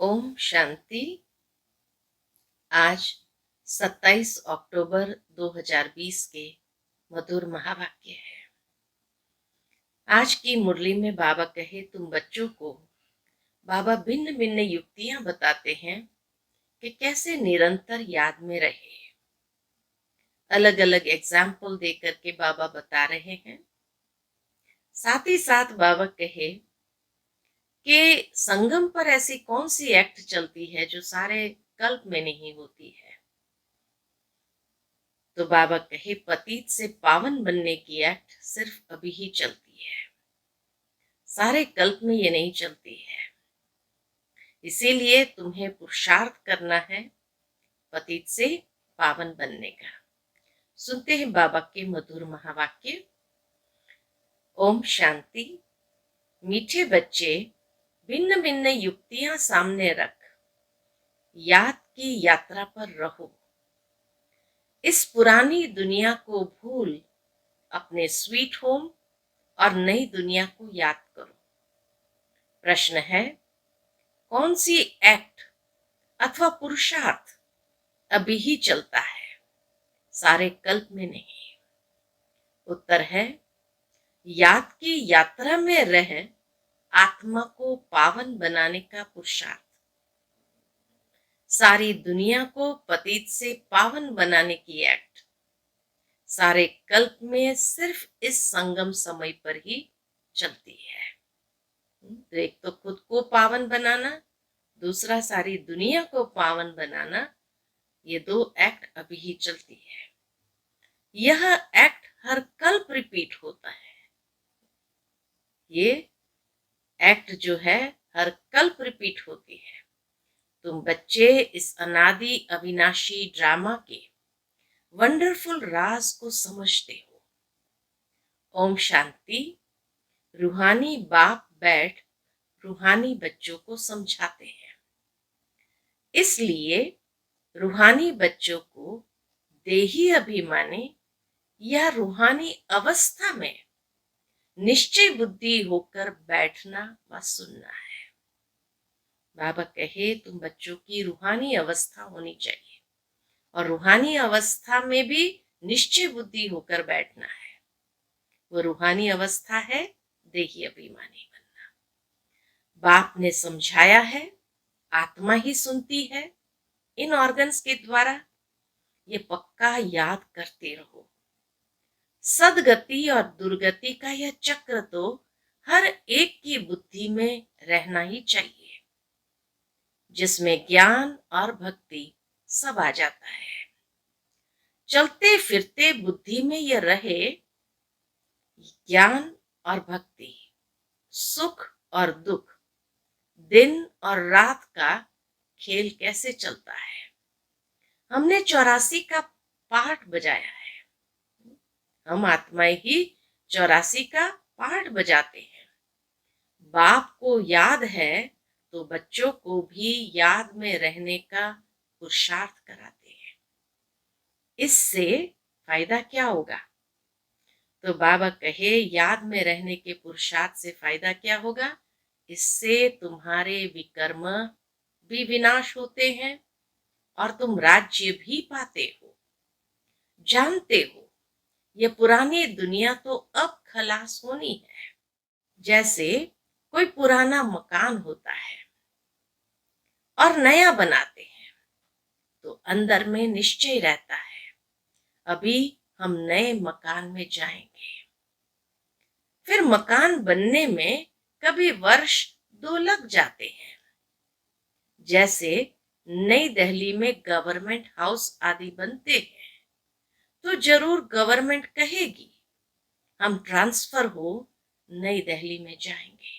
ओम शांति। आज 27 अक्टूबर 2020 के मधुर महावाक्य है। आज की मुरली में बाबा कहे, तुम बच्चों को बाबा भिन्न भिन्न युक्तियां बताते हैं कि कैसे निरंतर याद में रहे। अलग अलग एग्जाम्पल देकर के बाबा बता रहे हैं। साथ ही साथ बाबा कहे कि संगम पर ऐसी कौन सी एक्ट चलती है जो सारे कल्प में नहीं होती है। तो बाबा कहे, पतित से पावन बनने की एक्ट सिर्फ अभी ही चलती है, सारे कल्प में ये नहीं चलती है। इसीलिए तुम्हें पुरुषार्थ करना है पतित से पावन बनने का। सुनते हैं बाबा के मधुर महावाक्य। ओम शांति। मीठे बच्चे, भिन्न भिन्न युक्तियां सामने रख याद की यात्रा पर रहो। इस पुरानी दुनिया को भूल अपने स्वीट होम और नई दुनिया को याद करो। प्रश्न है, कौन सी एक्ट अथवा पुरुषार्थ अभी ही चलता है, सारे कल्प में नहीं? उत्तर है, याद की यात्रा में रह आत्मा को पावन बनाने का पुरुषार्थ। सारी दुनिया को पतित से पावन बनाने की एक्ट सारे कल्प में सिर्फ इस संगम समय पर ही चलती है। तो एक तो खुद को पावन बनाना, दूसरा सारी दुनिया को पावन बनाना, ये दो एक्ट अभी ही चलती है। यह एक्ट हर कल्प रिपीट होता है। ये एक्ट जो है हर कल्प रिपीट होती है। तुम बच्चे इस अनादि अविनाशी ड्रामा के वंडरफुल राज को समझते हो। ओम शांति। रूहानी बाप बैठ रूहानी बच्चों को समझाते हैं। इसलिए रूहानी बच्चों को देही अभिमानी या रूहानी अवस्था में निश्चय बुद्धि होकर बैठना व सुनना है। बाबा कहे, तुम बच्चों की रूहानी अवस्था होनी चाहिए और रूहानी अवस्था में भी निश्चय बुद्धि होकर बैठना है। वो रूहानी अवस्था है देही अभिमानी बनना। बाप ने समझाया है, आत्मा ही सुनती है इन ऑर्गन्स के द्वारा। ये पक्का याद करते रहो। सदगति और दुर्गति का यह चक्र तो हर एक की बुद्धि में रहना ही चाहिए, जिसमें ज्ञान और भक्ति सब आ जाता है। चलते फिरते बुद्धि में यह रहे, ज्ञान और भक्ति, सुख और दुख, दिन और रात का खेल कैसे चलता है। हमने 84 का पाठ बजाया है। हम आत्माएं ही 84 का पाठ बजाते हैं। बाप को याद है तो बच्चों को भी याद में रहने का पुरुषार्थ कराते हैं। इससे फायदा क्या होगा? तो बाबा कहे, याद में रहने के पुरुषार्थ से फायदा क्या होगा? इससे तुम्हारे विकर्म भी विनाश होते हैं और तुम राज्य भी पाते हो। जानते हो, ये पुरानी दुनिया तो अब खलास होनी है। जैसे कोई पुराना मकान होता है और नया बनाते हैं तो अंदर में निश्चय रहता है, अभी हम नए मकान में जाएंगे। फिर मकान बनने में कभी वर्ष 2 लग जाते हैं। जैसे नई दिल्ली में गवर्नमेंट हाउस आदि बनते हैं तो जरूर गवर्नमेंट कहेगी हम ट्रांसफर हो नई दिल्ली में जाएंगे।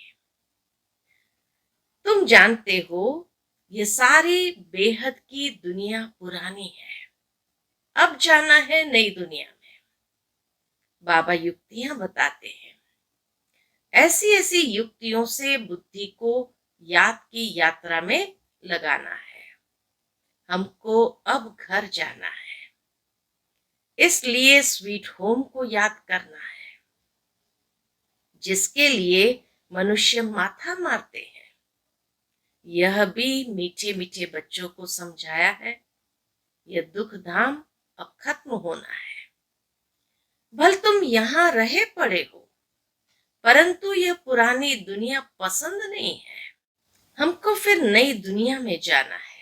तुम जानते हो, ये सारी बेहद की दुनिया पुरानी है, अब जाना है नई दुनिया में। बाबा युक्तियां बताते हैं। ऐसी ऐसी युक्तियों से बुद्धि को याद की यात्रा में लगाना है। हमको अब घर जाना है, इसलिए स्वीट होम को याद करना है, जिसके लिए मनुष्य माथा मारते हैं। यह भी मीठे मीठे बच्चों को समझाया है, यह दुख धाम अब खत्म होना है। भल तुम यहाँ रहे पड़े हो, परंतु यह पुरानी दुनिया पसंद नहीं है। हमको फिर नई दुनिया में जाना है।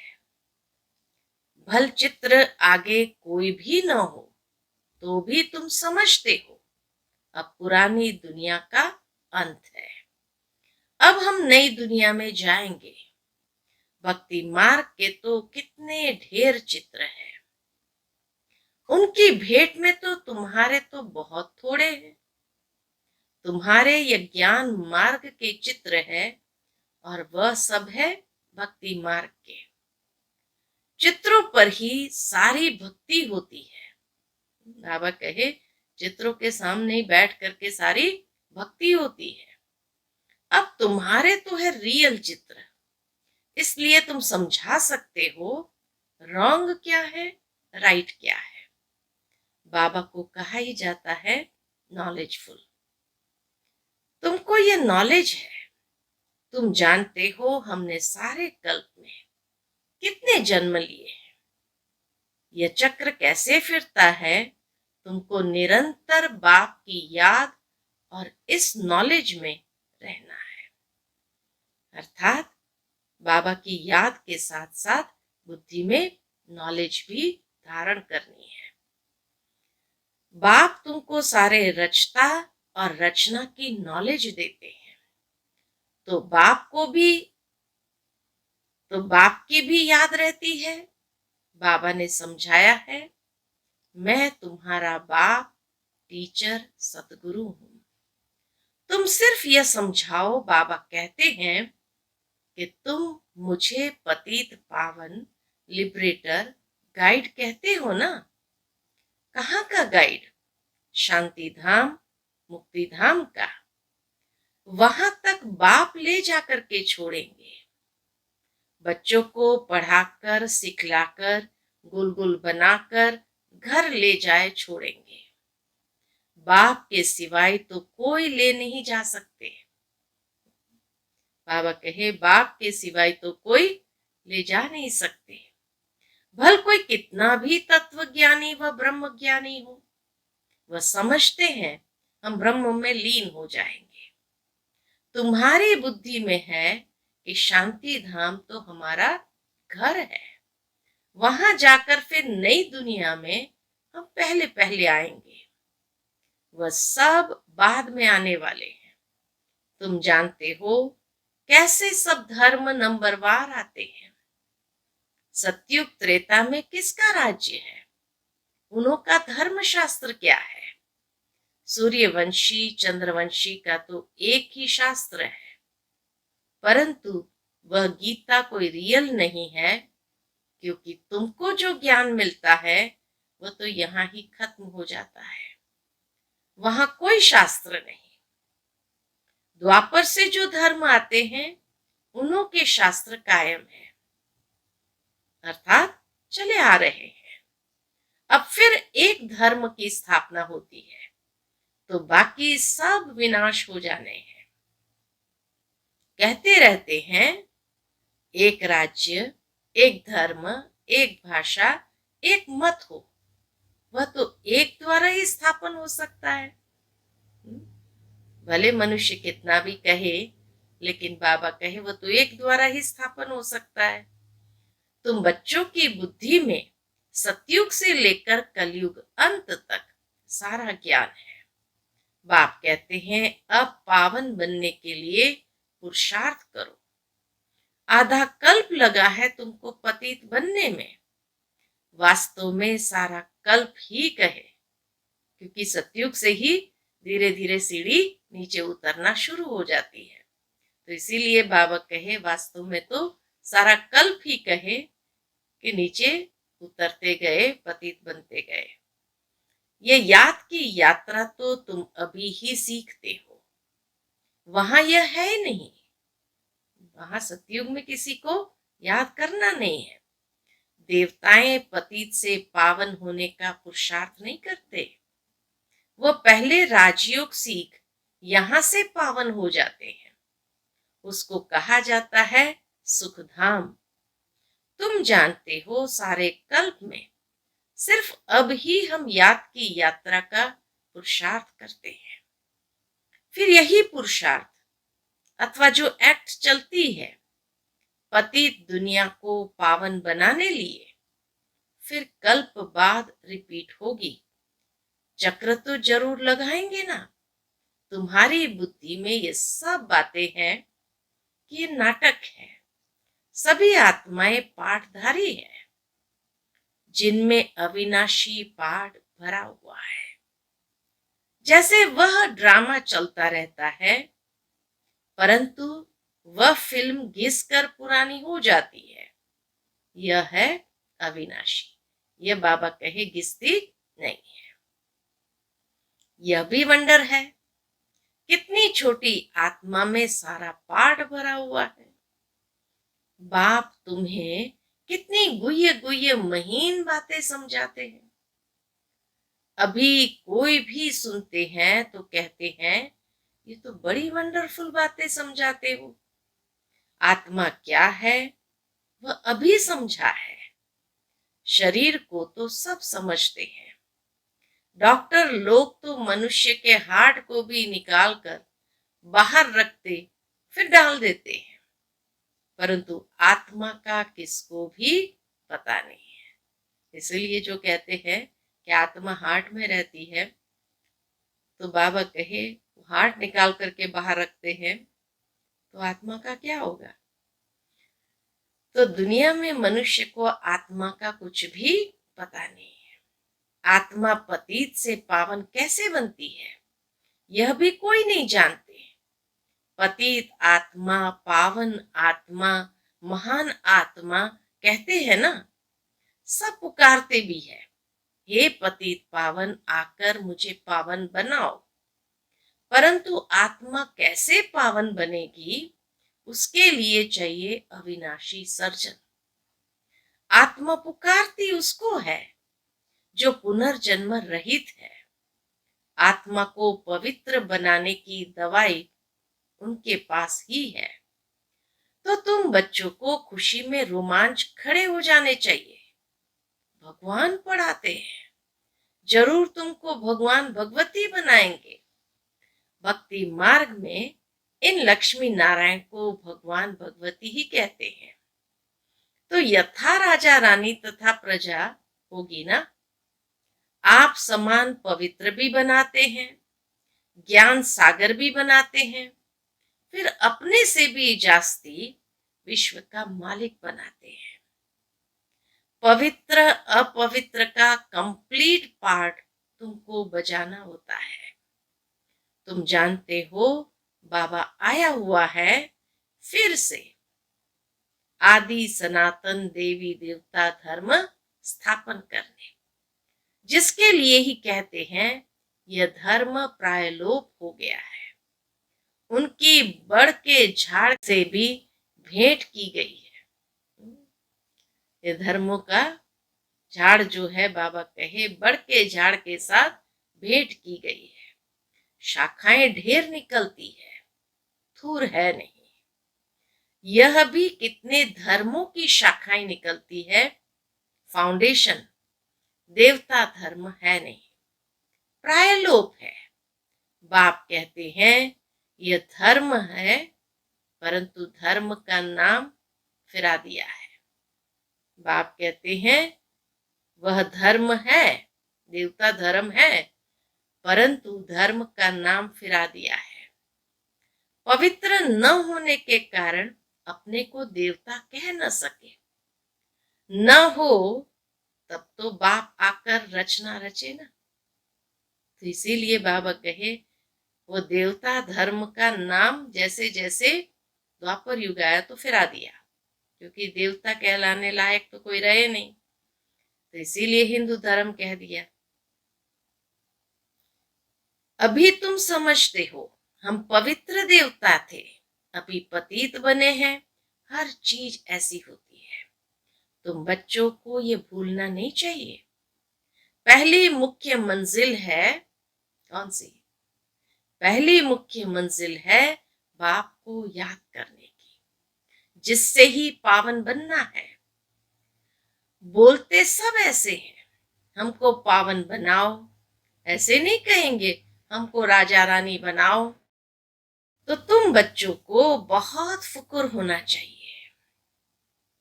भल चित्र आगे कोई भी न हो तो भी तुम समझते हो, अब पुरानी दुनिया का अंत है। अब हम नई दुनिया में जाएंगे। भक्ति मार्ग के तो कितने ढेर चित्र हैं, उनकी भेंट में तो तुम्हारे तो बहुत थोड़े हैं। तुम्हारे ये ज्ञान मार्ग के चित्र है और वह सब है भक्ति मार्ग के चित्रों पर ही सारी भक्ति होती है। बाबा कहे चित्रों के सामने ही बैठ करके सारी भक्ति होती है। अब तुम्हारे तो है रियल चित्र, इसलिए तुम समझा सकते हो रॉन्ग क्या है, राइट क्या है। बाबा को कहा ही जाता है नॉलेजफुल। तुमको ये नॉलेज है, तुम जानते हो हमने सारे कल्प में कितने जन्म लिए हैं, यह चक्र कैसे फिरता है। तुमको निरंतर बाप की याद और इस नॉलेज में रहना है, अर्थात बाबा की याद के साथ साथ बुद्धि में नॉलेज भी धारण करनी है। बाप तुमको सारे रचता और रचना की नॉलेज देते हैं, तो बाप की भी याद रहती है। बाबा ने समझाया है, मैं तुम्हारा बाप, टीचर, सतगुरु हूं। तुम सिर्फ यह समझाओ। बाबा कहते हैं कि तुम मुझे पतित पावन, लिबरेटर, गाइड कहते हो ना। कहाँ का गाइड? शांति धाम, मुक्ति धाम का। वहां तक बाप ले जाकर के छोड़ेंगे। बच्चों को पढ़ाकर, सिखलाकर, गुलगुल बनाकर घर ले जाए छोड़ेंगे। बाप के सिवाय तो कोई ले नहीं जा सकते। बाबा कहे बाप के सिवाय तो कोई ले जा नहीं सकते। भल कोई कितना भी तत्व ज्ञानी व ब्रह्म ज्ञानी हो, वह समझते हैं हम ब्रह्म में लीन हो जाएंगे। तुम्हारी बुद्धि में है कि शांति धाम तो हमारा घर है, वहां जाकर फिर नई दुनिया में हम पहले पहले आएंगे, वह सब बाद में आने वाले हैं। तुम जानते हो कैसे सब धर्म नंबरवार आते हैं। सतयुग त्रेता में किसका राज्य है, उनका धर्म शास्त्र क्या है। सूर्यवंशी, चंद्रवंशी का तो एक ही शास्त्र है, परंतु वह गीता कोई रियल नहीं है, क्योंकि तुमको जो ज्ञान मिलता है वह तो यहाँ ही खत्म हो जाता है, वहां कोई शास्त्र नहीं। द्वापर से जो धर्म आते हैं उन्हों के शास्त्र कायम है, अर्थात चले आ रहे हैं। अब फिर एक धर्म की स्थापना होती है तो बाकी सब विनाश हो जाने हैं। कहते रहते हैं एक राज्य, एक धर्म, एक भाषा, एक मत हो, वह तो एक द्वारा ही स्थापन हो सकता है। भले मनुष्य कितना भी कहे, लेकिन बाबा कहे वो तो एक द्वारा ही स्थापन हो सकता है। तुम बच्चों की बुद्धि में सतयुग से लेकर कलयुग अंत तक सारा ज्ञान है। बाप कहते हैं अब पावन बनने के लिए पुरुषार्थ करो। आधा कल्प लगा है तुमको पतित बनने में, वास्तव में सारा कल्प ही कहे, क्योंकि सतयुग से ही धीरे धीरे सीढ़ी नीचे उतरना शुरू हो जाती है। तो इसीलिए बाबा कहे वास्तव में तो सारा कल्प ही कहे कि नीचे उतरते गए, पतित बनते गए। ये याद की यात्रा तो तुम अभी ही सीखते हो, वहां यह है ही नहीं। वहां सतयुग में किसी को याद करना नहीं है। देवताएं पतित से पावन होने का पुरुषार्थ नहीं करते, वह पहले राजयोग सीख यहां से पावन हो जाते हैं। उसको कहा जाता है सुखधाम। तुम जानते हो, सारे कल्प में सिर्फ अब ही हम याद की यात्रा का पुरुषार्थ करते हैं। फिर यही पुरुषार्थ अथवा जो एक्ट चलती है पतित दुनिया को पावन बनाने लिए, फिर कल्प बाद रिपीट होगी। चक्र तो जरूर लगाएंगे ना। तुम्हारी बुद्धि में ये सब बातें हैं कि ये नाटक है। सभी आत्माएं पाठधारी हैं जिनमें अविनाशी पाठ भरा हुआ है। जैसे वह ड्रामा चलता रहता है, परंतु वह फिल्म घिसकर पुरानी हो जाती है। यह है अविनाशी। यह बाबा कहे घिसती नहीं है। यह भी वंडर है, कितनी छोटी आत्मा में सारा पाठ भरा हुआ है। बाप तुम्हें कितनी गुह्य गुह्य महीन बातें समझाते हैं। अभी कोई भी सुनते हैं तो कहते हैं ये तो बड़ी वंडरफुल बातें समझाते हो। आत्मा क्या है वह अभी समझा है। शरीर को तो सब समझते हैं। डॉक्टर लोग तो मनुष्य के हार्ट को भी निकाल कर बाहर रखते फिर डाल देते हैं, परंतु आत्मा का किसको भी पता नहीं है। इसलिए जो कहते हैं कि आत्मा हार्ट में रहती है, तो बाबा कहे हार्ट निकाल करके बाहर रखते हैं तो आत्मा का क्या होगा। तो दुनिया में मनुष्य को आत्मा का कुछ भी पता नहीं है। आत्मा पतित से पावन कैसे बनती है यह भी कोई नहीं जानते। पतित आत्मा, पावन आत्मा, महान आत्मा कहते हैं ना, सब पुकारते भी है, हे पतित पावन आकर मुझे पावन बनाओ। परंतु आत्मा कैसे पावन बनेगी, उसके लिए चाहिए अविनाशी सर्जन। आत्मा पुकारती उसको है जो पुनर्जन्म रहित है। आत्मा को पवित्र बनाने की दवाई उनके पास ही है। तो तुम बच्चों को खुशी में रोमांच खड़े हो जाने चाहिए। भगवान पढ़ाते हैं, जरूर तुमको भगवान भगवती बनाएंगे। भक्ति मार्ग में इन लक्ष्मी नारायण को भगवान भगवती ही कहते हैं। तो यथा राजा रानी तथा प्रजा होगी ना। आप समान पवित्र भी बनाते हैं, ज्ञान सागर भी बनाते हैं, फिर अपने से भी जास्ती विश्व का मालिक बनाते हैं। पवित्र अपवित्र का कंप्लीट पार्ट तुमको बजाना होता है। तुम जानते हो बाबा आया हुआ है फिर से आदि सनातन देवी देवता धर्म स्थापन करने, जिसके लिए ही कहते हैं यह धर्म प्राय लोप हो गया है। उनकी बड़ के झाड़ से भी भेंट की गई है। ये धर्मों का झाड़ जो है बाबा कहे बड़ के झाड़ के साथ भेंट की गई है। शाखाएं ढेर निकलती है, थूर है नहीं। यह भी कितने धर्मों की शाखाएं निकलती है, फाउंडेशन देवता धर्म है नहीं, प्राय लोप है। बाप कहते हैं यह धर्म है, परंतु धर्म का नाम फिरा दिया है। बाप कहते हैं वह धर्म है, देवता धर्म है, परंतु धर्म का नाम फिरा दिया है। पवित्र न होने के कारण अपने को देवता कह न सके। न हो तब तो बाप आकर रचना रचे ना। तो इसीलिए बाबा कहे वो देवता धर्म का नाम जैसे जैसे द्वापर युग आया तो फिरा दिया, क्योंकि देवता कहलाने लायक तो कोई रहे नहीं, तो इसीलिए हिंदू धर्म कह दिया। अभी तुम समझते हो हम पवित्र देवता थे, अभी पतित बने हैं। हर चीज ऐसी होती है, तुम बच्चों को ये भूलना नहीं चाहिए। पहली मुख्य मंजिल है कौन सी? पहली मुख्य मंजिल है बाप को याद करने की। जिससे ही पावन बनना है। बोलते सब ऐसे हैं, हमको पावन बनाओ, ऐसे नहीं कहेंगे हमको राजा रानी बनाओ। तो तुम बच्चों को बहुत फुकुर होना चाहिए।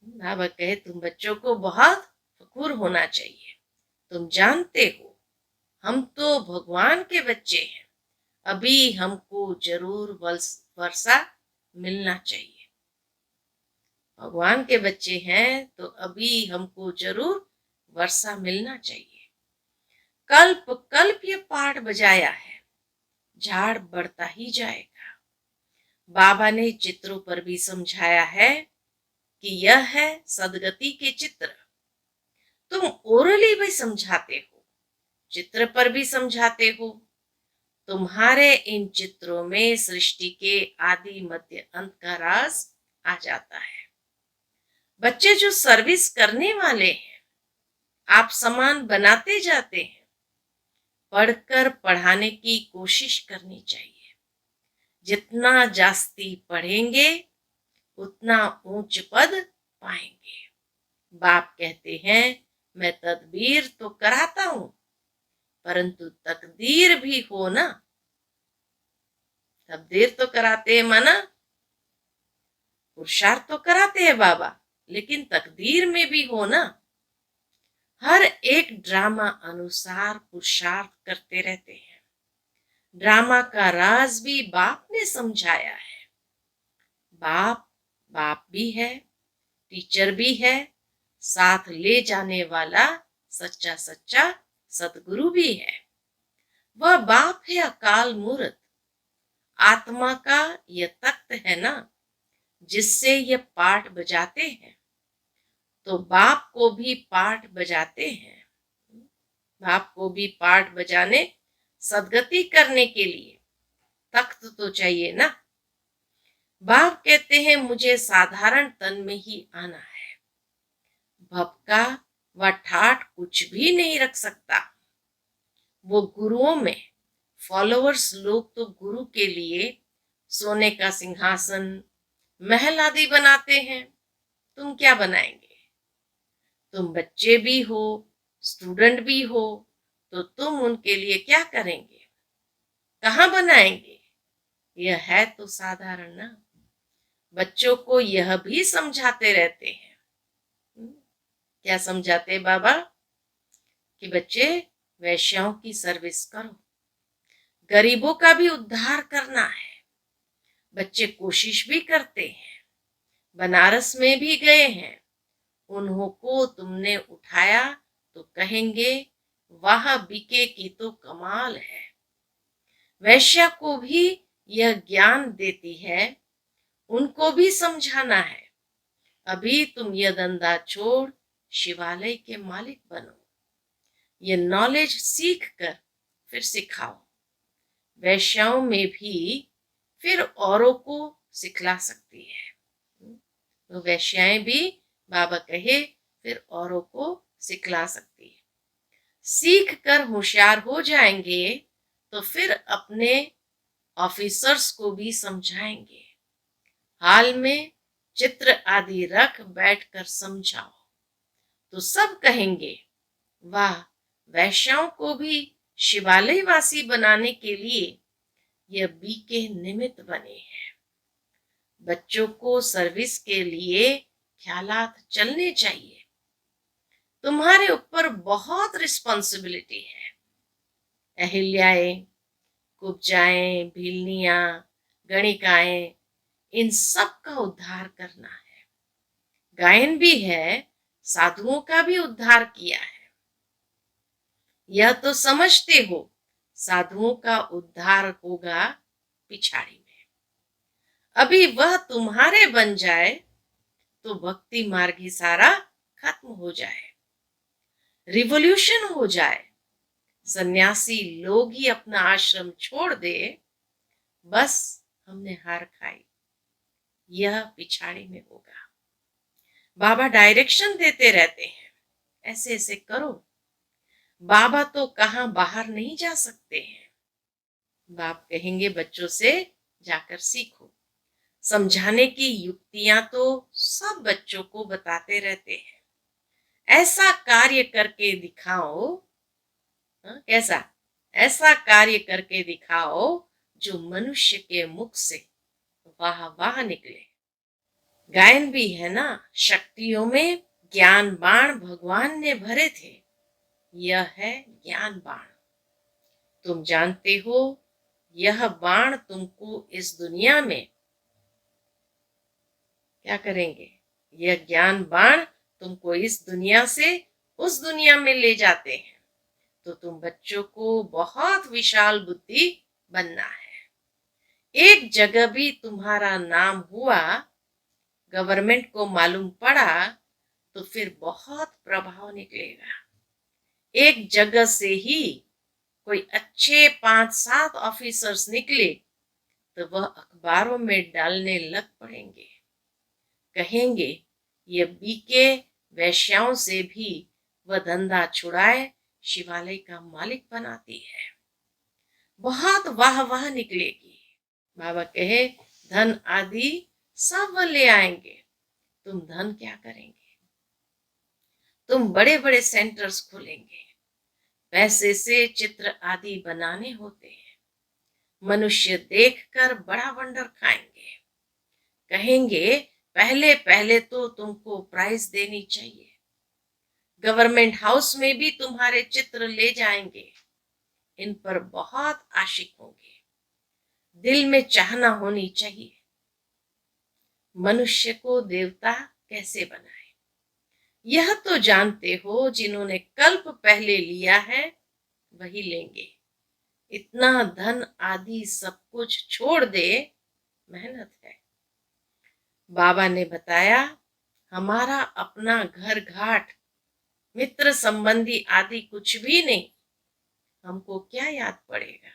बाबा कहे तुम बच्चों को बहुत फुकुर होना चाहिए। तुम जानते हो हम तो भगवान के बच्चे हैं, अभी हमको जरूर वर्षा मिलना चाहिए। भगवान के बच्चे हैं तो अभी हमको जरूर वर्षा मिलना चाहिए। कल्प कल्प ये पाठ बजाया है, झाड़ बढ़ता ही जाएगा। बाबा ने चित्रों पर भी समझाया है कि यह है सदगति के चित्र। तुम ओरली भी समझाते हो, चित्र पर भी समझाते हो। तुम्हारे इन चित्रों में सृष्टि के आदि मध्य अंत का राज आ जाता है। बच्चे जो सर्विस करने वाले हैं, आप सामान बनाते जाते हैं। पढ़कर पढ़ाने की कोशिश करनी चाहिए। जितना जास्ती पढ़ेंगे उतना ऊंच पद पाएंगे। बाप कहते हैं मैं तदबीर तो कराता हूं, परंतु तकदीर भी हो ना। तकदीर तो कराते हैं माना पुरुषार्थ तो कराते हैं बाबा, लेकिन तकदीर में भी हो ना। हर एक ड्रामा अनुसार पुरुषार्थ करते रहते हैं। ड्रामा का राज भी बाप ने समझाया है। बाप बाप भी है, टीचर भी है, साथ ले जाने वाला सच्चा सच्चा सतगुरु भी है। वह बाप है अकाल मूर्त। आत्मा का यह तख्त है ना, जिससे ये पाठ बजाते हैं। तो बाप को भी पाठ बजाते हैं। बाप को भी पाठ बजाने सदगति करने के लिए तख्त तो चाहिए ना। बाप कहते हैं मुझे साधारण तन में ही आना है। भपका व ठाठ कुछ भी नहीं रख सकता। वो गुरुओं में फॉलोअर्स लोग तो गुरु के लिए सोने का सिंहासन महल आदि बनाते हैं। तुम क्या बनाएंगे? तुम बच्चे भी हो, स्टूडेंट भी हो, तो तुम उनके लिए क्या करेंगे? कहाँ बनाएंगे? यह है तो साधारण ना। बच्चों को यह भी समझाते रहते हैं। क्या समझाते बाबा? कि बच्चे वैश्याओं की सर्विस करो, गरीबों का भी उद्धार करना है। बच्चे कोशिश भी करते हैं, बनारस में भी गए हैं। उन्हों को तुमने उठाया तो कहेंगे वाह बीके की तो कमाल है। वैश्या को भी यह ज्ञान देती है, उनको भी समझाना है। अभी तुम यह धंधा छोड़ शिवालय के मालिक बनो। ये नॉलेज सीख कर फिर सिखाओ। वैश्याओं में भी फिर औरों को सिखला सकती है। तो वैश्याएं भी बाबा कहे फिर औरों को सिखला सकती है। सीख कर होशियार हो जाएंगे तो फिर अपने ऑफिसर्स को भी समझाएंगे। हाल में चित्र आदि रख बैठकर समझाओ तो सब कहेंगे वाह, वैश्याओं को भी शिवालय वासी बनाने के लिए यह बीके निमित्त बने हैं। बच्चों को सर्विस के लिए ख्यालात चलने चाहिए। तुम्हारे ऊपर बहुत रिस्पॉन्सिबिलिटी है। अहिल्याएं, कुब्जाएं, भीलनियां, गणिकाएं, इन सब का उद्धार करना है। गायन भी है, साधुओं का भी उद्धार किया है। यह तो समझते हो साधुओं का उद्धार होगा पिछाड़ी में। अभी वह तुम्हारे बन जाए तो भक्ति मार्ग ही सारा खत्म हो जाए, रिवॉल्यूशन हो जाए, सन्यासी लोग ही अपना आश्रम छोड़ दे, बस हमने हार खाई। यह पिछाड़ी में होगा। बाबा डायरेक्शन देते रहते हैं, ऐसे ऐसे करो। बाबा तो कहां बाहर नहीं जा सकते हैं। बाप कहेंगे बच्चों से जाकर सीखो। समझाने की युक्तियां तो सब बच्चों को बताते रहते हैं। ऐसा कार्य करके दिखाओ। हाँ, कैसा? ऐसा कार्य करके दिखाओ जो मनुष्य के मुख से वाह वाह निकले। गायन भी है ना, शक्तियों में ज्ञान बाण भगवान ने भरे थे। यह है ज्ञान बाण। तुम जानते हो, यह बाण तुमको इस दुनिया में क्या करेंगे? यह ज्ञान बाण तुमको इस दुनिया से उस दुनिया में ले जाते हैं। तो तुम बच्चों को बहुत विशाल बुद्धि बनना है। एक जगह भी तुम्हारा नाम हुआ, गवर्नमेंट को मालूम पड़ा, तो फिर बहुत प्रभाव निकलेगा। एक जगह से ही कोई अच्छे 5-7 ऑफिसर्स निकले तो वह अखबारों में डालने लग पड़ेंगे। कहेंगे ये बीके वैश्याओं से भी वह धंधा छुड़ाए शिवालय का मालिक बनाती है। बहुत वाह वाह निकलेगी। बाबा कहे धन आदि सब वह ले आएंगे। तुम धन क्या करेंगे? तुम बड़े बड़े सेंटर्स खोलेंगे। पैसे से चित्र आदि बनाने होते हैं। मनुष्य देखकर बड़ा वंडर खाएंगे। कहेंगे पहले पहले तो तुमको प्राइज देनी चाहिए। गवर्नमेंट हाउस में भी तुम्हारे चित्र ले जाएंगे। इन पर बहुत आशिक होंगे। दिल में चाहना होनी चाहिए। मनुष्य को देवता कैसे बनाए यह तो जानते हो। जिन्होंने कल्प पहले लिया है वही लेंगे। इतना धन आदि सब कुछ छोड़ दे, मेहनत है। बाबा ने बताया हमारा अपना घर घाट मित्र संबंधी आदि कुछ भी नहीं। हमको क्या याद पड़ेगा?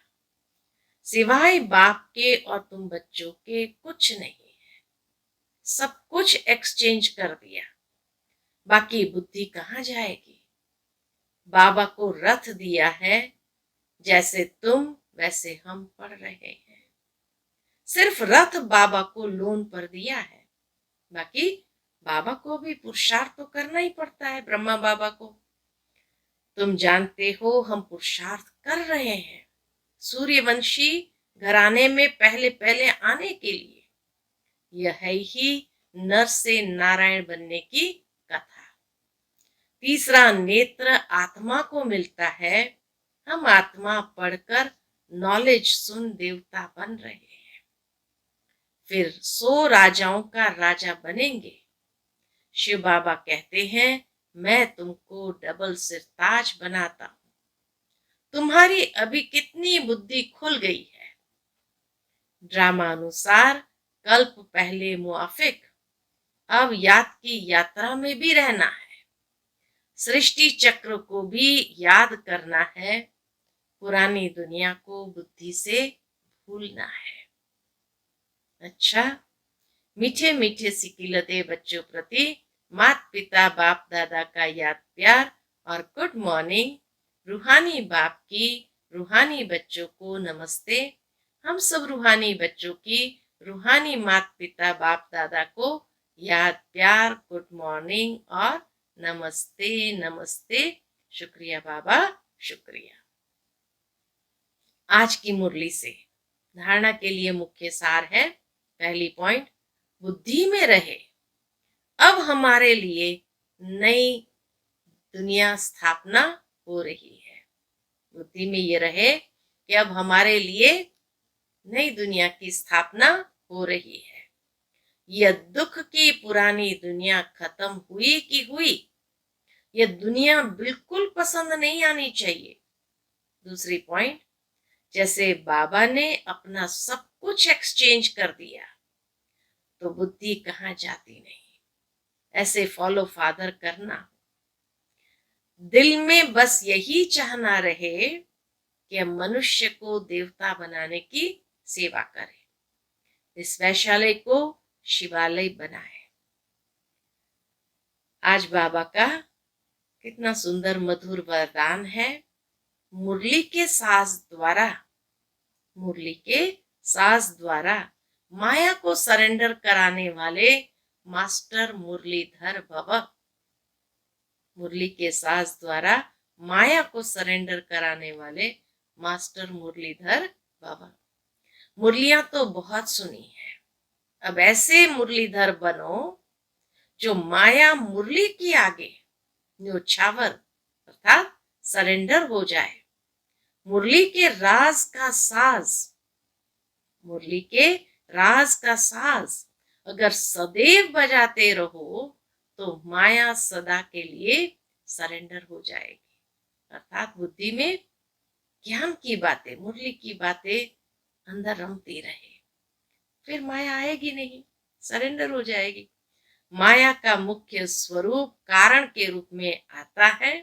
सिवाय बाप के और तुम बच्चों के कुछ नहीं है। सब कुछ एक्सचेंज कर दिया। बाकी बुद्धि कहाँ जाएगी? बाबा को रथ दिया है। जैसे तुम वैसे हम पढ़ रहे हैं। सिर्फ रथ बाबा को लोन पर दिया है। बाकी बाबा को भी पुरुषार्थ तो करना ही पड़ता है। ब्रह्मा बाबा को तुम जानते हो हम पुरुषार्थ कर रहे हैं सूर्यवंशी घराने में पहले पहले आने के लिए। यह है ही नर से नारायण बनने की कथा। तीसरा नेत्र आत्मा को मिलता है। हम आत्मा पढ़कर नॉलेज सुन देवता बन रहे हैं। फिर 100 राजाओं का राजा बनेंगे। शिव बाबा कहते हैं मैं तुमको डबल सिरताज बनाता हूं। तुम्हारी अभी कितनी बुद्धि खुल गई है। ड्रामा अनुसार कल्प पहले मुआफिक, अब याद की यात्रा में भी रहना है। सृष्टि चक्र को भी याद करना है। पुरानी दुनिया को बुद्धि से भूलना है। अच्छा, मीठे मीठे सिकिलते बच्चों प्रति माता पिता बाप दादा का याद प्यार और गुड मॉर्निंग। रूहानी बाप की रूहानी बच्चों को नमस्ते। हम सब रूहानी बच्चों की रूहानी माता पिता बाप दादा को याद प्यार, गुड मॉर्निंग और नमस्ते नमस्ते। शुक्रिया बाबा, शुक्रिया। आज की मुरली से धारणा के लिए मुख्य सार है। पहली पॉइंट, बुद्धि में रहे। अब हमारे लिए नई दुनिया स्थापना हो रही है। बुद्धि में ये रहे कि अब हमारे लिए नई दुनिया की स्थापना हो रही है। यह दुख की पुरानी दुनिया खत्म हुई कि हुई, यह दुनिया बिल्कुल पसंद नहीं आनी चाहिए। दूसरी पॉइंट, जैसे बाबा ने अपना सब कुछ एक्सचेंज कर दिया तो बुद्धि कहाँ जाती नहीं। ऐसे फॉलो फादर करना। दिल में बस यही चाहना रहे कि मनुष्य को देवता बनाने की सेवा करे। इस वैश्यालय को शिवालय बनाए। आज बाबा का कितना सुंदर मधुर वरदान है। मुरली के साज द्वारा माया को सरेंडर कराने वाले मास्टर मुरलीधर बाबा। मुरली के साज द्वारा माया को सरेंडर कराने वाले मास्टर मुरलीधर बाबा। मुरलियां तो बहुत सुनी है, अब ऐसे मुरलीधर बनो जो माया मुरली की आगे न्योछावर अर्थात सरेंडर हो जाए। मुरली के राज का साज, मुरली के राज का साज अगर सदैव बजाते रहो तो माया सदा के लिए सरेंडर हो जाएगी। अर्थात बुद्धि में ज्ञान की बातें, मुरली की बातें अंदर रमती रहे, फिर माया आएगी नहीं, सरेंडर हो जाएगी। माया का मुख्य स्वरूप कारण के रूप में आता है।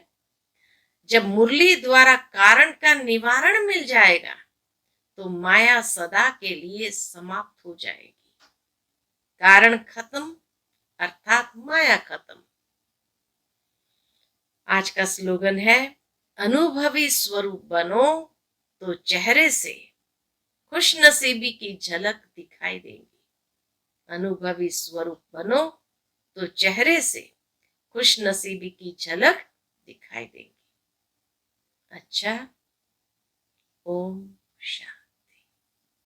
जब मुरली द्वारा कारण का निवारण मिल जाएगा तो माया सदा के लिए समाप्त हो जाएगी। कारण खत्म अर्थात माया खत्म। आज का स्लोगन है, अनुभवी स्वरूप बनो तो चेहरे से खुश नसीबी की झलक दिखाई देगी। अनुभवी स्वरूप बनो तो चेहरे से खुश नसीबी की झलक दिखाई देगी। अच्छा, ओम शांति।